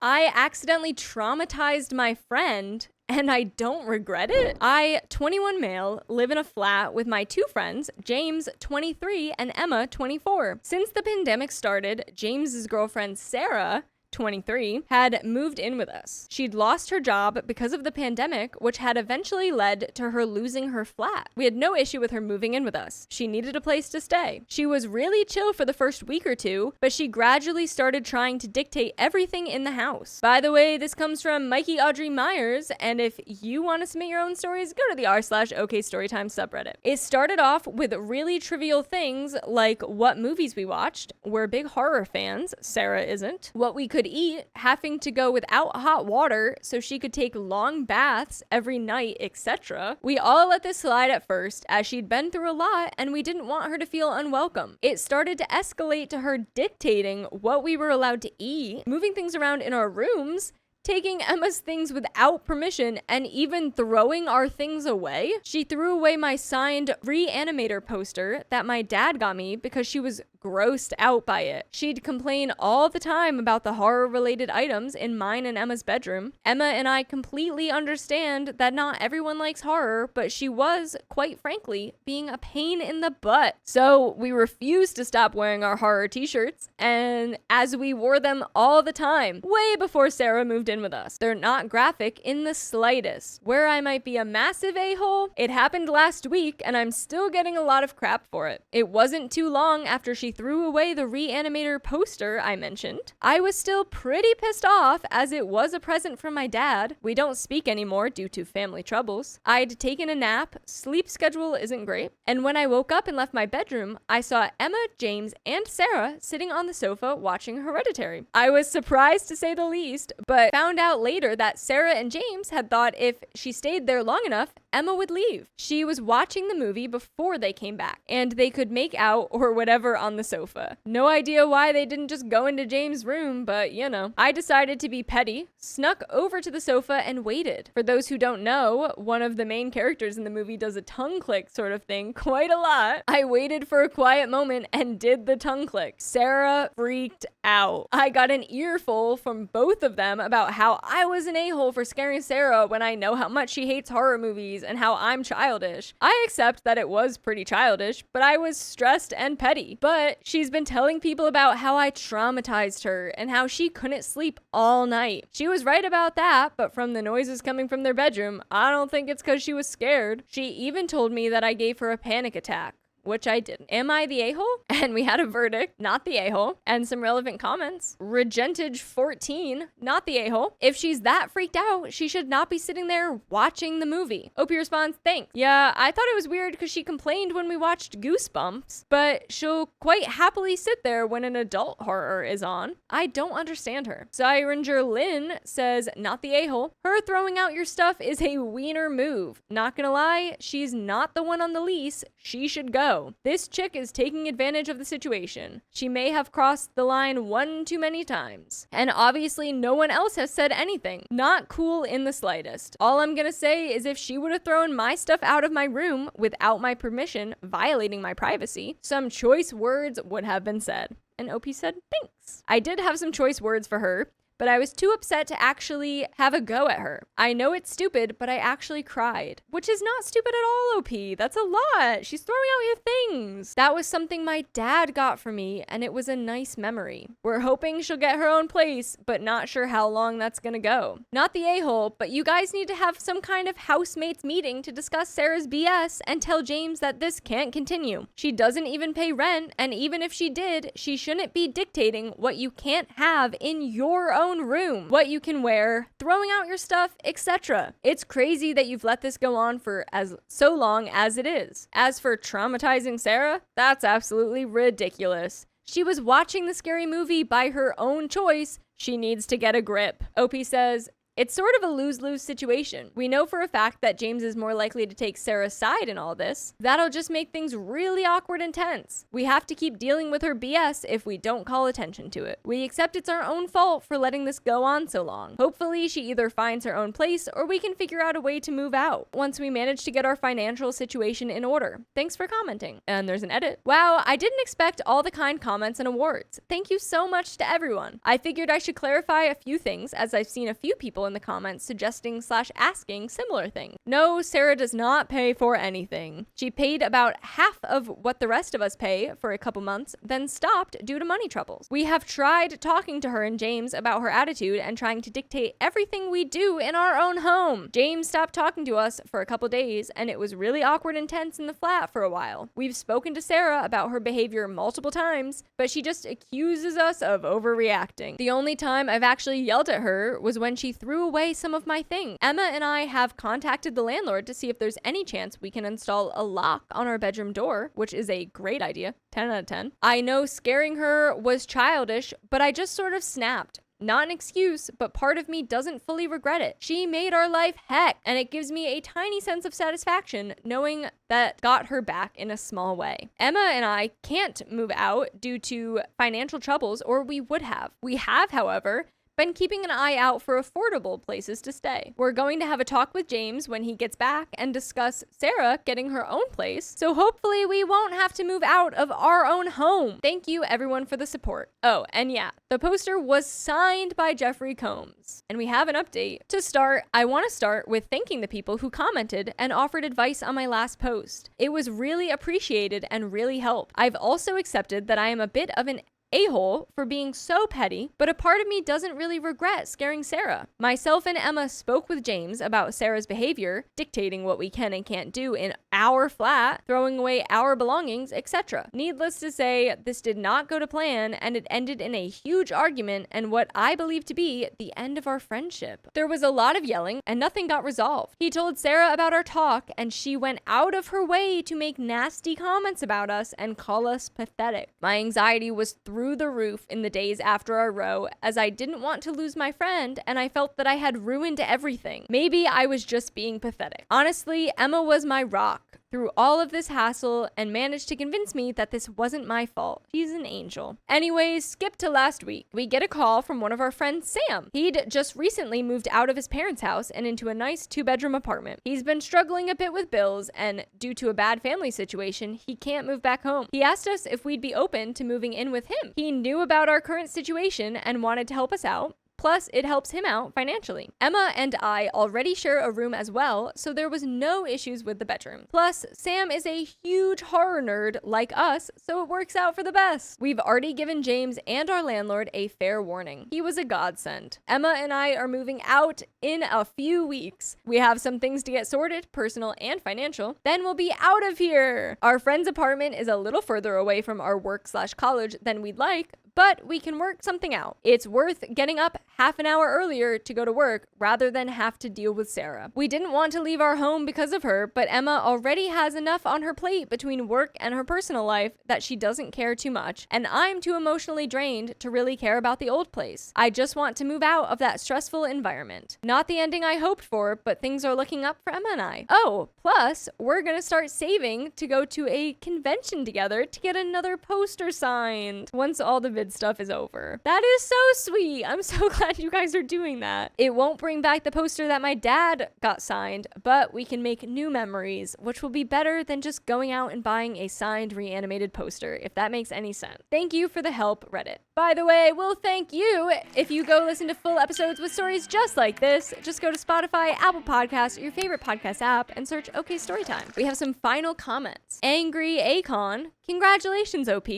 I accidentally traumatized my friend and I don't regret it. I, 21 male, live in a flat with my two friends, James, 23, and Emma, 24. Since the pandemic started, James's girlfriend, Sarah, 23, had moved in with us. She'd lost her job because of the pandemic, which had eventually led to her losing her flat. We had no issue with her moving in with us. She needed a place to stay. She was really chill for the first week or two, but she gradually started trying to dictate everything in the house. By the way, this comes from Mikey Audrey Myers, and if you want to submit your own stories, go to the r/OK Storytime subreddit. It started off with really trivial things like what movies we watched. We're big horror fans. Sarah isn't. What we could eat, having to go without hot water so she could take long baths every night, etc. We all let this slide at first, as she'd been through a lot and we didn't want her to feel unwelcome. It started to escalate to her dictating what we were allowed to eat, moving things around in our rooms, taking Emma's things without permission, and even throwing our things away. She threw away my signed Reanimator poster that my dad got me because she was grossed out by it. She'd complain all the time about the horror-related items in mine and Emma's bedroom. Emma and I completely understand that not everyone likes horror, but she was, quite frankly, being a pain in the butt. So we refused to stop wearing our horror t-shirts, and as we wore them all the time, way before Sarah moved in with us. They're not graphic in the slightest. Where I might be a massive a-hole, it happened last week, and I'm still getting a lot of crap for it. It wasn't too long after she threw away the Reanimator poster I mentioned. I was still pretty pissed off, as it was a present from my dad. We don't speak anymore due to family troubles. I'd taken a nap, sleep schedule isn't great, and when I woke up and left my bedroom, I saw Emma, James, and Sarah sitting on the sofa watching Hereditary. I was surprised to say the least, but found out later that Sarah and James had thought if she stayed there long enough, Emma would leave. She was watching the movie before they came back, and they could make out or whatever on the sofa. No idea why they didn't just go into James' room, but you know. I decided to be petty, snuck over to the sofa, and waited. For those who don't know, one of the main characters in the movie does a tongue click sort of thing quite a lot. I waited for a quiet moment and did the tongue click. Sarah freaked out. I got an earful from both of them about how I was an a-hole for scaring Sarah when I know how much she hates horror movies and how I'm childish. I accept that it was pretty childish, but I was stressed and petty. But she's been telling people about how I traumatized her and how she couldn't sleep all night. She was right about that, but from the noises coming from their bedroom, I don't think it's because she was scared. She even told me that I gave her a panic attack, which I didn't. Am I the a-hole? And we had a verdict, not the a-hole, and some relevant comments. Regentage 14, not the a-hole. If she's that freaked out, she should not be sitting there watching the movie. OP responds, thanks. Yeah, I thought it was weird because she complained when we watched Goosebumps, but she'll quite happily sit there when an adult horror is on. I don't understand her. Syringer Lynn says, not the a-hole. Her throwing out your stuff is a wiener move. Not gonna lie, she's not the one on the lease. She should go. This chick is taking advantage of the situation. She may have crossed the line one too many times. And obviously no one else has said anything. Not cool in the slightest. All I'm gonna say is if she would have thrown my stuff out of my room without my permission, violating my privacy, some choice words would have been said. And OP said, thanks. I did have some choice words for her, but I was too upset to actually have a go at her. I know it's stupid, but I actually cried. Which is not stupid at all, OP. That's a lot. She's throwing out your things. That was something my dad got for me, and it was a nice memory. We're hoping she'll get her own place, but not sure how long that's gonna go. Not the a-hole, but you guys need to have some kind of housemates meeting to discuss Sarah's BS and tell James that this can't continue. She doesn't even pay rent, and even if she did, she shouldn't be dictating what you can't have in your own room, what you can wear, throwing out your stuff, etc. It's crazy that you've let this go on for so long as it is. As for traumatizing Sarah, that's absolutely ridiculous. She was watching the scary movie by her own choice. She needs to get a grip. OP says, It's sort of a lose-lose situation. We know for a fact that James is more likely to take Sarah's side in all this. That'll just make things really awkward and tense. We have to keep dealing with her BS if we don't call attention to it. We accept it's our own fault for letting this go on so long. Hopefully she either finds her own place or we can figure out a way to move out once we manage to get our financial situation in order. Thanks for commenting. And there's an edit. Wow, I didn't expect all the kind comments and awards. Thank you so much to everyone. I figured I should clarify a few things as I've seen a few people in the comments suggesting/asking similar things. No, Sarah does not pay for anything. She paid about half of what the rest of us pay for a couple months, then stopped due to money troubles. We have tried talking to her and James about her attitude and trying to dictate everything we do in our own home. James stopped talking to us for a couple days, and it was really awkward and tense in the flat for a while. We've spoken to Sarah about her behavior multiple times, but she just accuses us of overreacting. The only time I've actually yelled at her was when she threw away some of my things. Emma and I have contacted the landlord to see if there's any chance we can install a lock on our bedroom door, which is a great idea. 10 out of 10. I know scaring her was childish, but I just sort of snapped. Not an excuse, but part of me doesn't fully regret it. She made our life heck, and it gives me a tiny sense of satisfaction knowing that got her back in a small way. Emma and I can't move out due to financial troubles, or we would have. We have, however, been keeping an eye out for affordable places to stay. We're going to have a talk with James when he gets back and discuss Sarah getting her own place, so hopefully we won't have to move out of our own home. Thank you everyone for the support. Oh, and yeah, the poster was signed by Jeffrey Combs. And we have an update. To start, I want to start with thanking the people who commented and offered advice on my last post. It was really appreciated and really helped. I've also accepted that I am a bit of an a-hole for being so petty, but a part of me doesn't really regret scaring Sarah. Myself and Emma spoke with James about Sarah's behavior, dictating what we can and can't do in our flat, throwing away our belongings, etc. Needless to say, this did not go to plan, and it ended in a huge argument and what I believe to be the end of our friendship. There was a lot of yelling, and nothing got resolved. He told Sarah about our talk, and she went out of her way to make nasty comments about us and call us pathetic. My anxiety was through the roof in the days after our row, as I didn't want to lose my friend and I felt that I had ruined everything. Maybe I was just being pathetic. Honestly, Emma was my rock through all of this hassle and managed to convince me that this wasn't my fault. She's an angel. Anyways, skip to last week. We get a call from one of our friends, Sam. He'd just recently moved out of his parents' house and into a nice 2-bedroom apartment. He's been struggling a bit with bills, and due to a bad family situation, he can't move back home. He asked us if we'd be open to moving in with him. He knew about our current situation and wanted to help us out. Plus, it helps him out financially. Emma and I already share a room as well, so there was no issues with the bedroom. Plus, Sam is a huge horror nerd like us, so it works out for the best. We've already given James and our landlord a fair warning. He was a godsend. Emma and I are moving out in a few weeks. We have some things to get sorted, personal and financial. Then we'll be out of here. Our friend's apartment is a little further away from our work/college than we'd like, but we can work something out. It's worth getting up half an hour earlier to go to work rather than have to deal with Sarah. We didn't want to leave our home because of her, but Emma already has enough on her plate between work and her personal life that she doesn't care too much, and I'm too emotionally drained to really care about the old place. I just want to move out of that stressful environment. Not the ending I hoped for, but things are looking up for Emma and I. Oh, plus, we're gonna start saving to go to a convention together to get another poster signed once all the vid stuff is over. That is so sweet. I'm so glad you guys are doing that. It won't bring back the poster that my dad got signed, but we can make new memories, which will be better than just going out and buying a signed reanimated poster, if that makes any sense. Thank you for the help, Reddit. By the way, we'll thank you if you go listen to full episodes with stories just like this. Just go to Spotify, Apple Podcasts, or your favorite podcast app, and search OK Storytime. We have some final comments. Angry Akon, congratulations, OP.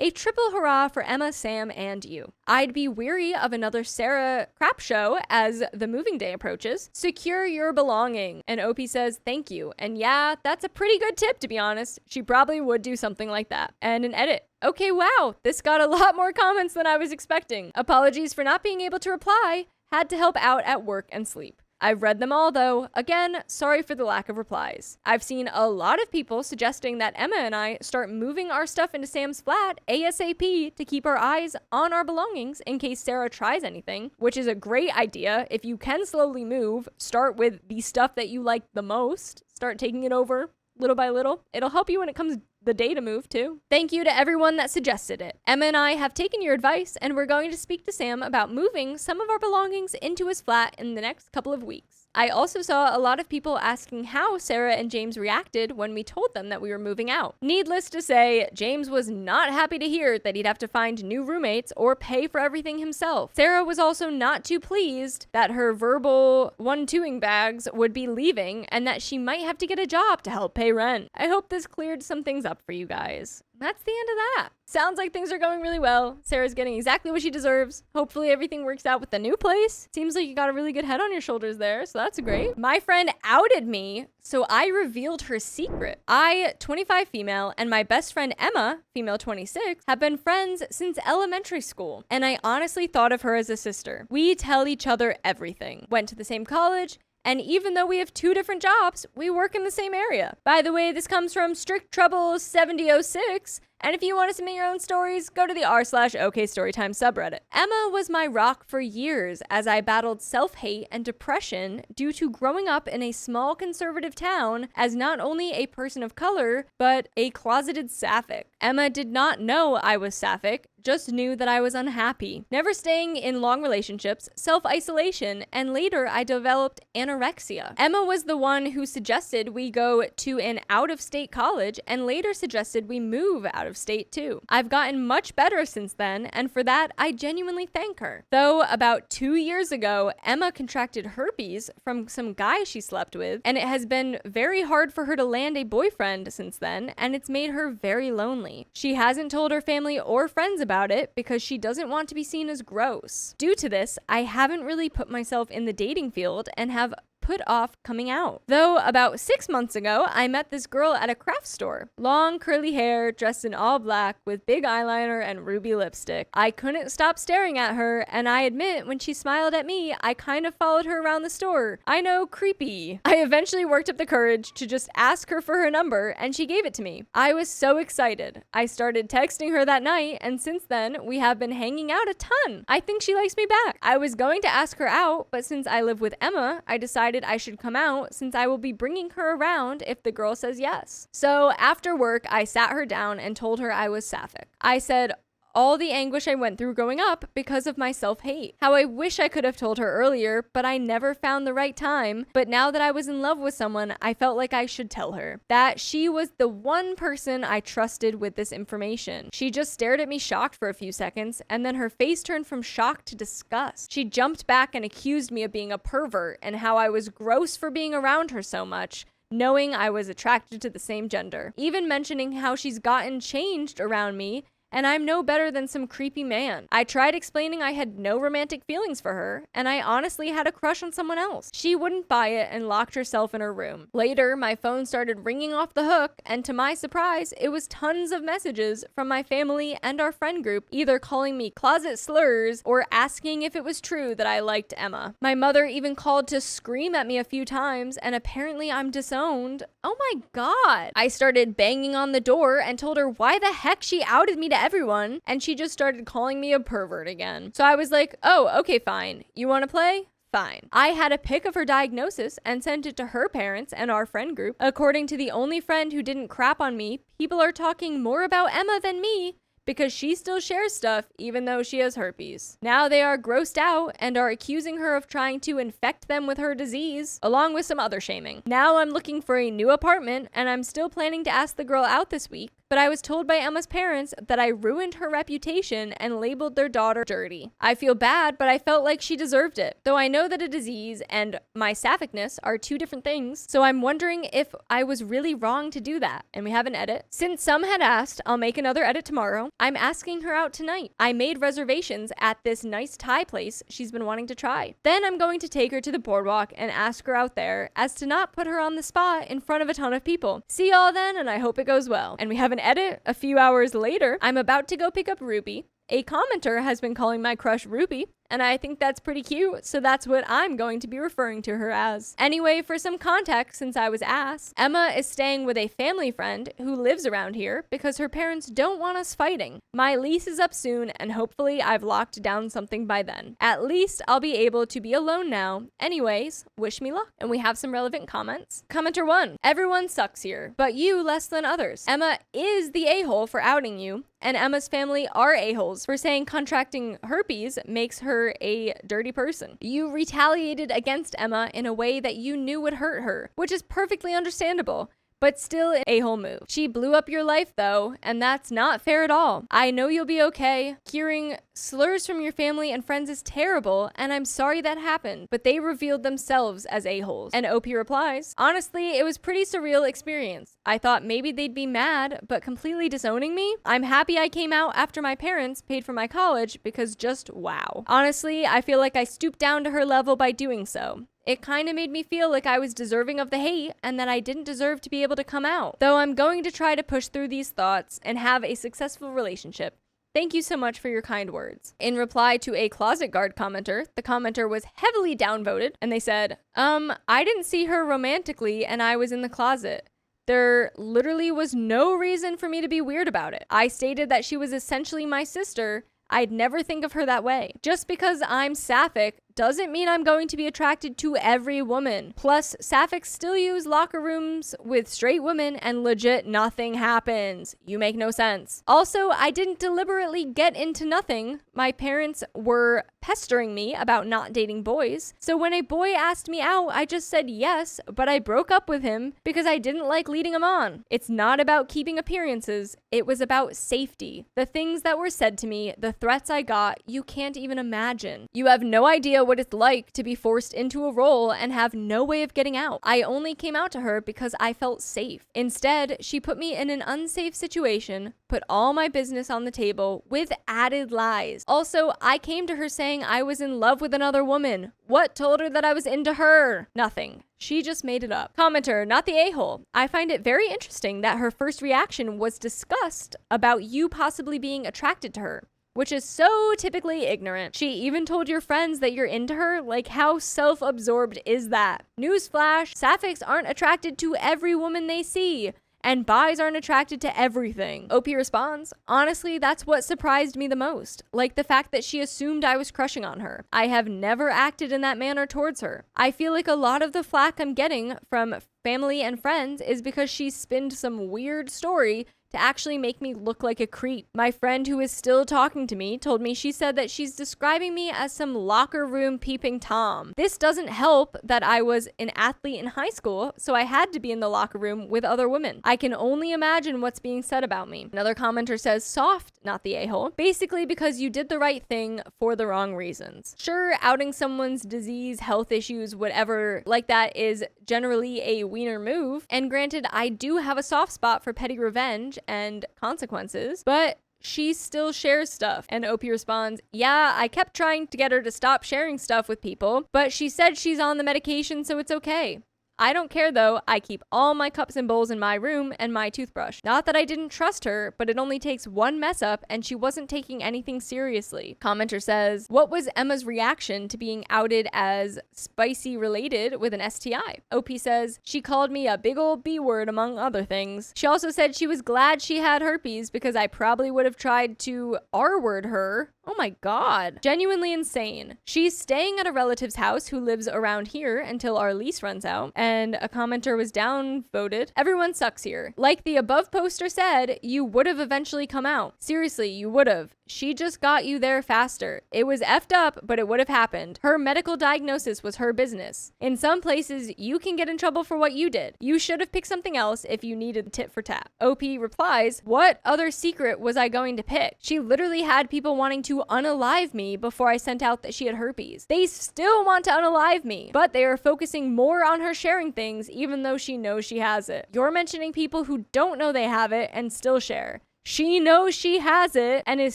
A triple hurrah for Emma, Sam, and you. I'd be weary of another Sarah crap show as the moving day approaches. Secure your belonging. And OP says, thank you. And yeah, that's a pretty good tip, to be honest. She probably would do something like that. And an edit. Okay, wow, this got a lot more comments than I was expecting. Apologies for not being able to reply. Had to help out at work and sleep. I've read them all though. Again, sorry for the lack of replies. I've seen a lot of people suggesting that Emma and I start moving our stuff into Sam's flat ASAP to keep our eyes on our belongings in case Sarah tries anything, which is a great idea. If you can slowly move, start with the stuff that you like the most. Start taking it over little by little. It'll help you when it comes the day to move too. Thank you to everyone that suggested it. Emma and I have taken your advice and we're going to speak to Sam about moving some of our belongings into his flat in the next couple of weeks. I also saw a lot of people asking how Sarah and James reacted when we told them that we were moving out. Needless to say, James was not happy to hear that he'd have to find new roommates or pay for everything himself. Sarah was also not too pleased that her verbal one-twoing bags would be leaving and that she might have to get a job to help pay rent. I hope this cleared some things up for you guys. That's the end of that. Sounds like things are going really well. Sarah's getting exactly what she deserves. Hopefully everything works out with the new place. Seems like you got a really good head on your shoulders there, so that's great. My friend outed me, so I revealed her secret. I, 25 female, and my best friend Emma, female 26, have been friends since elementary school, and I honestly thought of her as a sister. We tell each other everything. Went to the same college, and even though we have 2 different jobs, we work in the same area. By the way, this comes from Strict Trouble 7006. And if you want to submit your own stories, go to the r/OK Storytime subreddit. Emma was my rock for years as I battled self-hate and depression due to growing up in a small conservative town as not only a person of color, but a closeted sapphic. Emma did not know I was sapphic, just knew that I was unhappy. Never staying in long relationships, self-isolation, and later I developed anorexia. Emma was the one who suggested we go to an out-of-state college and later suggested we move out of state too. I've gotten much better since then, and for that, I genuinely thank her. Though about 2 years ago, Emma contracted herpes from some guy she slept with, and it has been very hard for her to land a boyfriend since then, and it's made her very lonely. She hasn't told her family or friends about it because she doesn't want to be seen as gross. Due to this, I haven't really put myself in the dating field and have put off coming out. Though about 6 months ago, I met this girl at a craft store. Long curly hair, dressed in all black with big eyeliner and ruby lipstick. I couldn't stop staring at her, and I admit when she smiled at me, I kind of followed her around the store. I know, creepy. I eventually worked up the courage to just ask her for her number, and she gave it to me. I was so excited. I started texting her that night, and since then, we have been hanging out a ton. I think she likes me back. I was going to ask her out, but since I live with Emma, I decided I should come out since I will be bringing her around if the girl says yes. So after work, I sat her down and told her I was sapphic. I said all the anguish I went through growing up because of my self-hate. How I wish I could have told her earlier, but I never found the right time. But now that I was in love with someone, I felt like I should tell her that she was the one person I trusted with this information. She just stared at me shocked for a few seconds, and then her face turned from shock to disgust. She jumped back and accused me of being a pervert and how I was gross for being around her so much, knowing I was attracted to the same gender. Even mentioning how she's gotten changed around me and I'm no better than some creepy man. I tried explaining I had no romantic feelings for her, and I honestly had a crush on someone else. She wouldn't buy it and locked herself in her room. Later, my phone started ringing off the hook, and to my surprise, it was tons of messages from my family and our friend group, either calling me closet slurs or asking if it was true that I liked Emma. My mother even called to scream at me a few times, and apparently I'm disowned. Oh my god. I started banging on the door and told her why the heck she outed me to everyone, and she just started calling me a pervert again. So I was like, oh, okay, fine. You want to play? Fine. I had a pic of her diagnosis and sent it to her parents and our friend group. According to the only friend who didn't crap on me, people are talking more about Emma than me, because she still shares stuff even though she has herpes. Now they are grossed out and are accusing her of trying to infect them with her disease, along with some other shaming. Now I'm looking for a new apartment, and I'm still planning to ask the girl out this week, but I was told by Emma's parents that I ruined her reputation and labeled their daughter dirty. I feel bad, but I felt like she deserved it, though I know that a disease and my sappicness are two different things, so I'm wondering if I was really wrong to do that. And we have an edit. Since some had asked, I'll make another edit tomorrow. I'm asking her out tonight. I made reservations at this nice Thai place she's been wanting to try. Then I'm going to take her to the boardwalk and ask her out there, as to not put her on the spot in front of a ton of people. See y'all then, and I hope it goes well. And we have an edit a few hours later. I'm about to go pick up Ruby. A commenter has been calling my crush Ruby, and I think that's pretty cute, so that's what I'm going to be referring to her as. Anyway, for some context, since I was asked, Emma is staying with a family friend who lives around here because her parents don't want us fighting. My lease is up soon, and hopefully I've locked down something by then. At least I'll be able to be alone now. Anyways, wish me luck. And we have some relevant comments. Commenter 1, everyone sucks here, but you less than others. Emma is the a-hole for outing you, and Emma's family are a-holes for saying contracting herpes makes her a dirty person. You retaliated against Emma in a way that you knew would hurt her, which is perfectly understandable, but still an a-hole move. She blew up your life though, and that's not fair at all. I know you'll be okay. Hearing slurs from your family and friends is terrible, and I'm sorry that happened, but they revealed themselves as a-holes. And OP replies, honestly, it was pretty surreal experience. I thought maybe they'd be mad, but completely disowning me? I'm happy I came out after my parents paid for my college because just wow. Honestly, I feel like I stooped down to her level by doing so. It kind of made me feel like I was deserving of the hate and that I didn't deserve to be able to come out. Though I'm going to try to push through these thoughts and have a successful relationship. Thank you so much for your kind words. In reply to a closet guard commenter, the commenter was heavily downvoted and they said, I didn't see her romantically and I was in the closet. There literally was no reason for me to be weird about it. I stated that she was essentially my sister. I'd never think of her that way. Just because I'm sapphic doesn't mean I'm going to be attracted to every woman. Plus, sapphics still use locker rooms with straight women and legit nothing happens. You make no sense. Also, I didn't deliberately get into nothing. My parents were pestering me about not dating boys. So when a boy asked me out, I just said yes, but I broke up with him because I didn't like leading him on. It's not about keeping appearances. It was about safety. The things that were said to me, the threats I got, you can't even imagine. You have no idea what it's like to be forced into a role and have no way of getting out. I only came out to her because I felt safe. Instead, she put me in an unsafe situation, put all my business on the table with added lies. Also, I came to her saying I was in love with another woman. What told her that I was into her? Nothing. She just made it up. Commenter, not the a-hole. I find it very interesting that her first reaction was disgust about you possibly being attracted to her, which is so typically ignorant. She even told your friends that you're into her. Like, how self-absorbed is that? Newsflash, sapphics aren't attracted to every woman they see, and bis aren't attracted to everything. OP responds, honestly, that's what surprised me the most. Like the fact that she assumed I was crushing on her. I have never acted in that manner towards her. I feel like a lot of the flack I'm getting from family and friends is because she spinned some weird story to actually make me look like a creep. My friend who is still talking to me told me she said that she's describing me as some locker room peeping Tom. This doesn't help that I was an athlete in high school, so I had to be in the locker room with other women. I can only imagine what's being said about me. Another commenter says, soft, not the a-hole. Basically because you did the right thing for the wrong reasons. Sure, outing someone's disease, health issues, whatever like that is generally a wiener move. And granted, I do have a soft spot for petty revenge and consequences, but she still shares stuff. And OP responds, yeah, I kept trying to get her to stop sharing stuff with people, but she said she's on the medication, so it's okay. I don't care though, I keep all my cups and bowls in my room and my toothbrush. Not that I didn't trust her, but it only takes one mess up and she wasn't taking anything seriously. Commenter says, what was Emma's reaction to being outed as spicy related with an STI? OP says, she called me a big old B word among other things. She also said she was glad she had herpes because I probably would have tried to R-word her. Oh my god. Genuinely insane. She's staying at a relative's house who lives around here until our lease runs out, and a commenter was downvoted. Everyone sucks here. Like the above poster said, you would have eventually come out. Seriously, you would have. She just got you there faster. It was effed up, but it would have happened. Her medical diagnosis was her business. In some places, you can get in trouble for what you did. You should have picked something else if you needed tit for tat. OP replies, what other secret was I going to pick? She literally had people wanting to unalive me before I sent out that she had herpes. They still want to unalive me, but they are focusing more on her sharing things even though she knows she has it. You're mentioning people who don't know they have it and still share. She knows she has it and is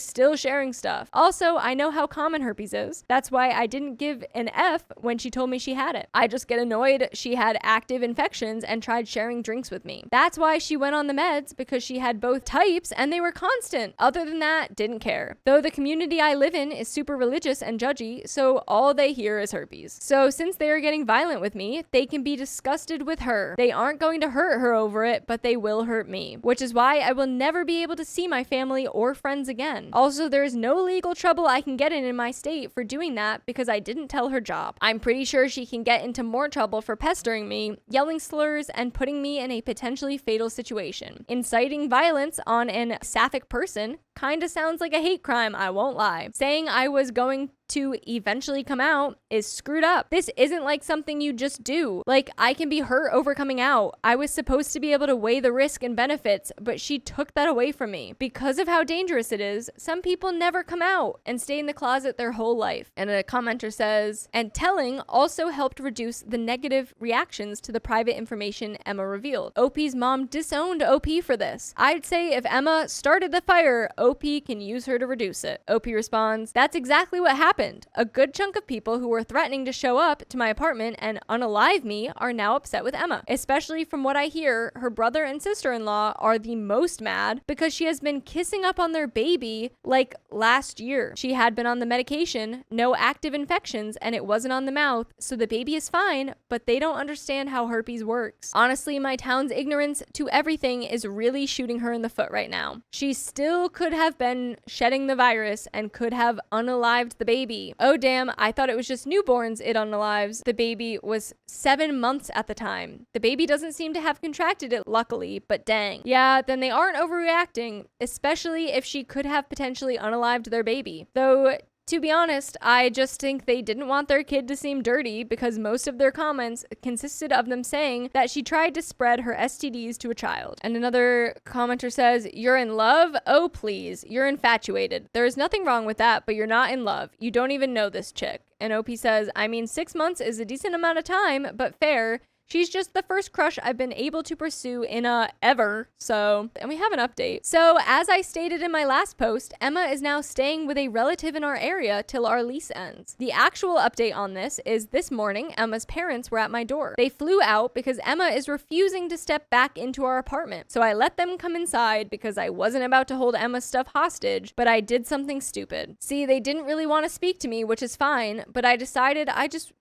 still sharing stuff. Also, I know how common herpes is. That's why I didn't give an F when she told me she had it. I just get annoyed she had active infections and tried sharing drinks with me. That's why she went on the meds, because she had both types and they were constant. Other than that, didn't care. Though the community I live in is super religious and judgy, so all they hear is herpes. So since they are getting violent with me, they can be disgusted with her. They aren't going to hurt her over it, but they will hurt me, which is why I will never be able to see my family or friends again. Also, there is no legal trouble I can get in my state for doing that because I didn't tell her job. I'm pretty sure she can get into more trouble for pestering me, yelling slurs, and putting me in a potentially fatal situation. Inciting violence on an sapphic person kinda sounds like a hate crime, I won't lie. Saying I was going to eventually come out is screwed up. This isn't like something you just do. Like, I can be hurt over coming out. I was supposed to be able to weigh the risk and benefits, but she took that away from me. Because of how dangerous it is, some people never come out and stay in the closet their whole life. And a commenter says, and telling also helped reduce the negative reactions to the private information Emma revealed. OP's mom disowned OP for this. I'd say if Emma started the fire, OP can use her to reduce it. OP responds, that's exactly what happened. A good chunk of people who were threatening to show up to my apartment and unalive me are now upset with Emma. Especially from what I hear, her brother and sister-in-law are the most mad because she has been kissing up on their baby like last year. She had been on the medication, no active infections, and it wasn't on the mouth, so the baby is fine, but they don't understand how herpes works. Honestly, my town's ignorance to everything is really shooting her in the foot right now. She still could have been shedding the virus and could have unalived the baby. Oh damn, I thought it was just newborns it unalives. The baby was 7 months at the time. The baby doesn't seem to have contracted it, luckily, but dang. Yeah, then they aren't overreacting, especially if she could have potentially unalived their baby. Though, to be honest, I just think they didn't want their kid to seem dirty because most of their comments consisted of them saying that she tried to spread her STDs to a child. And another commenter says, you're in love? Oh, please. You're infatuated. There is nothing wrong with that, but you're not in love. You don't even know this chick. And OP says, I mean, 6 months is a decent amount of time, but fair. She's just the first crush I've been able to pursue in ever. So, and we have an update. So, as I stated in my last post, Emma is now staying with a relative in our area till our lease ends. The actual update on this is this morning, Emma's parents were at my door. They flew out because Emma is refusing to step back into our apartment. So I let them come inside because I wasn't about to hold Emma's stuff hostage, but I did something stupid. See, they didn't really want to speak to me, which is fine, but I decided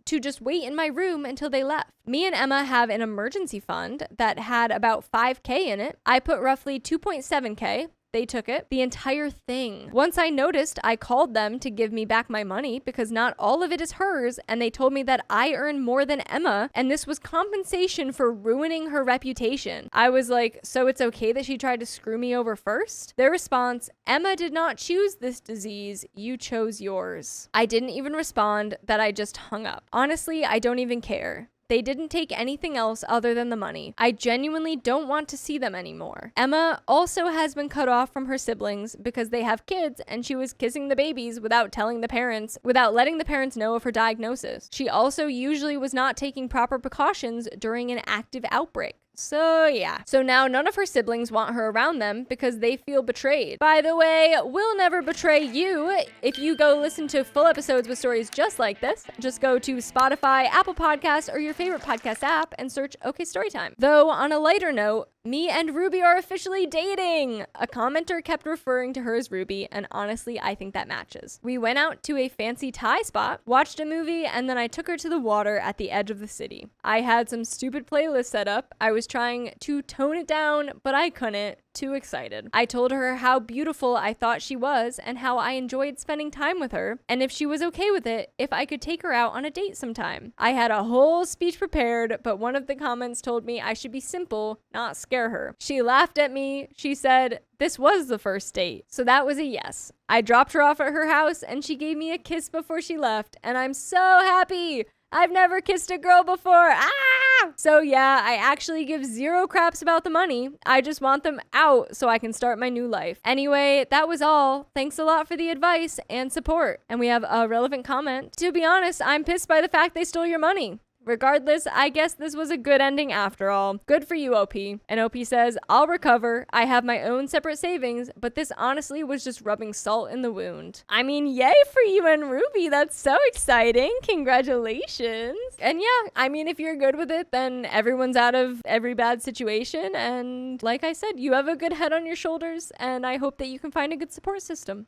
to just wait in my room until they left. Me and Emma have an emergency fund that had about 5K in it. I put roughly 2.7K. They took it, the entire thing. Once I noticed, I called them to give me back my money because not all of it is hers, and they told me that I earn more than Emma, and this was compensation for ruining her reputation. I was like, so it's okay that she tried to screw me over first? Their response, Emma did not choose this disease, you chose yours. I didn't even respond, that I just hung up. Honestly, I don't even care. They didn't take anything else other than the money. I genuinely don't want to see them anymore. Emma also has been cut off from her siblings because they have kids and she was kissing the babies without letting the parents know of her diagnosis. She also usually was not taking proper precautions during an active outbreak. So yeah. So now none of her siblings want her around them because they feel betrayed. By the way, we'll never betray you. If you go listen to full episodes with stories just like this, just go to Spotify, Apple Podcasts, or your favorite podcast app and search OK Storytime. Though on a lighter note, me and Ruby are officially dating. A commenter kept referring to her as Ruby, and honestly, I think that matches. We went out to a fancy Thai spot, watched a movie, and then I took her to the water at the edge of the city. I had some stupid playlist set up. I was trying to tone it down, but I couldn't. Too excited. I told her how beautiful I thought she was and how I enjoyed spending time with her, and if she was okay with it, if I could take her out on a date sometime. I had a whole speech prepared, but one of the comments told me I should be simple, not scare her. She laughed at me. She said, this was the first date. So that was a yes. I dropped her off at her house and she gave me a kiss before she left, and I'm so happy. I've never kissed a girl before. So yeah, I actually give zero craps about the money. I just want them out so I can start my new life. Anyway, that was all. Thanks a lot for the advice and support. And we have a relevant comment. To be honest, I'm pissed by the fact they stole your money. Regardless, I guess this was a good ending after all. Good for you, OP. And OP says, I'll recover. I have my own separate savings, but this honestly was just rubbing salt in the wound. I mean, yay for you and Ruby. That's so exciting. Congratulations. And yeah, I mean, if you're good with it, then everyone's out of every bad situation. And like I said, you have a good head on your shoulders, and I hope that you can find a good support system.